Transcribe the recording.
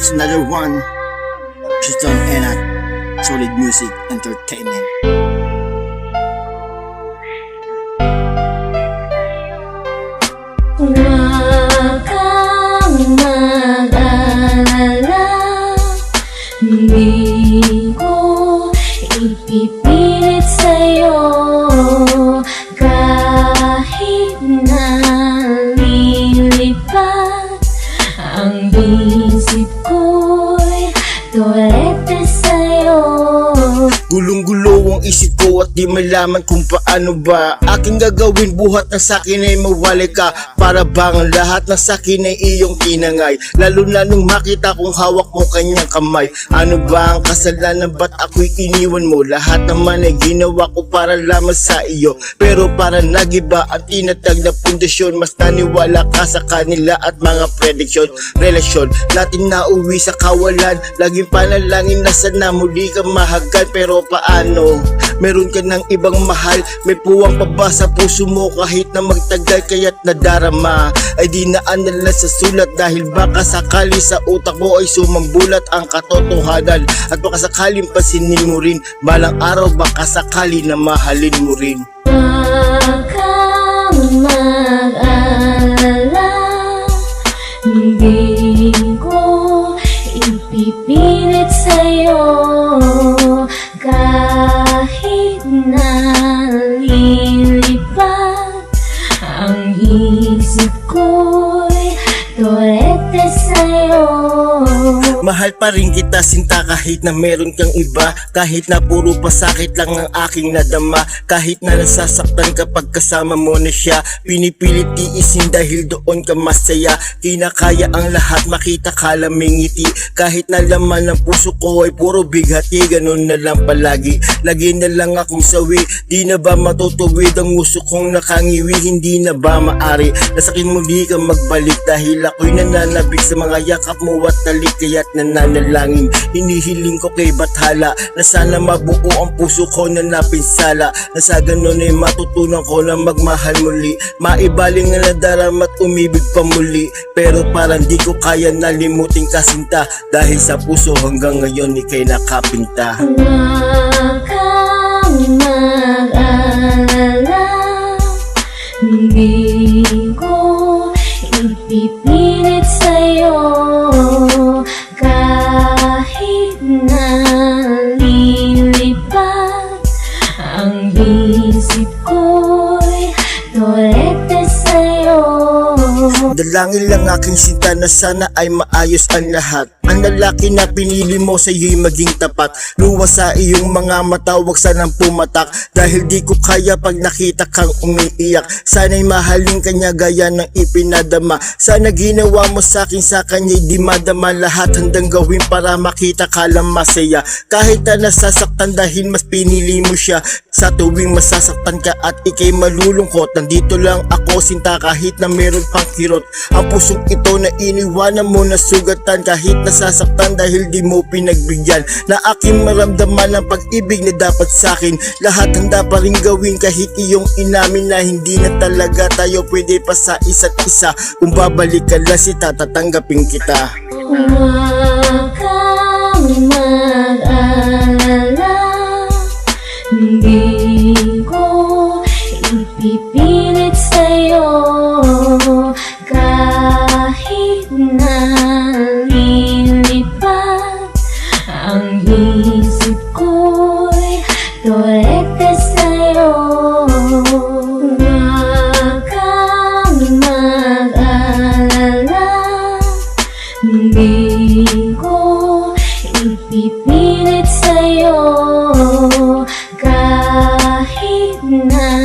It's another one. Tristan Enat, Solid Music Entertainment. Huwag kang mag-alala, hindi ko ipipilit sa'yo. Kahit nalilipad ang isip ko'y tuwete sa'yo. Gulong-gulo ang isip ko at di malaman kung paano ba aking gagawin buhat na sa'kin ay mawalay ka. Para bang ang lahat na sa'kin ay iyong tinangay, lalo na nung makita kong hawak mo kanyang kamay. Ano ba ang kasalanan, ba't ako'y iniwan mo? Lahat naman ay ginawa ko para lamang sa iyo, pero para nagiba ang tinatag na pundasyon. Mas naniwala ka sa kanila at mga prediksyon. Relasyon natin na uwi sa kawalan, laging panalangin na sana muli ka mahagan. Pero paano? Meron ka ng ibang mahal, may puwang pa ba sa puso mo? Kahit na magtagal kaya't nadarama ay di naanala sa sulat, dahil baka sakali sa utak mo ay sumambulat ang katotohanan. At baka sakaling pasinin mo rin, balang araw baka sakali na mahalin mo rin. Huwag kang mag-alala, hindi ko ipipilit sa'yo. Kahit nalilipad ang isip ko'y tuwete sa'yo. Mahal pa rin kita sinta kahit na meron kang iba, kahit na puro pasakit lang ang aking nadama, kahit na nasasaktan kapag kasama mo na siya. Pinipilit tiisin dahil doon ka masaya, kinakaya ang lahat makita ka lamang ngiti. Kahit na laman ng puso ko ay puro bighati, ganun na lang palagi, lagi na lang akong sawi. Di na ba matutuwid ang uso kong nakangiwi? Hindi na ba maari na sakin muli ka magbalik, dahil ako'y nananabik sa mga yakap mo at talik. Kaya't nananalangin, hinihiling ko kay Bathala na sana mabuo ang puso ko na napinsala, na sa ganun ay matutunan ko na magmahal muli, maibaling na nadarama at umibig pa muli. Pero parang di ko kaya nalimutin kasinta, dahil sa puso hanggang ngayon ika'y nakapinta. Huwag kang mag-alala, hindi ko ipipilit sa'yo. Kahit nalilipad ang isip ko'y tuwete sa'yo. Dalangin lang aking sinta na sana ay maayos ang lahat. Ang lalaki na pinili mo sa'yo'y maging tapat, luwas sa iyong mga mata, wag sanang pumatak, dahil di ko kaya pag nakita kang umiiyak. Sana'y mahalin kanya gaya ng ipinadama, sana ginawa mo sa'kin sa kanya'y di madama. Lahat handang gawin para makita ka lang masaya, kahit na nasasaktan dahil mas pinili mo siya. Sa tuwing masasaktan ka at ika'y malulungkot, nandito lang ako sinta kahit na meron pang kirot. Ang pusong ito na iniwanan mo na sugatan, kahit nasasaktan dahil di mo pinagbigyan, na aking maramdaman ang pag-ibig na dapat sa'kin. Lahat handa pa rin gawin kahit iyong inamin na hindi na talaga tayo pwede pa sa isa't isa. Kung babalik ka lang sita, tatanggapin kita. Huwag kang mag-alala, hindi ko ipipilit sa'yo. Kahit nalilipad ang isip ko'y tuwete sa'yo. Huwag kang mag-alala, hindi ko ipipilit sa'yo. Kahit na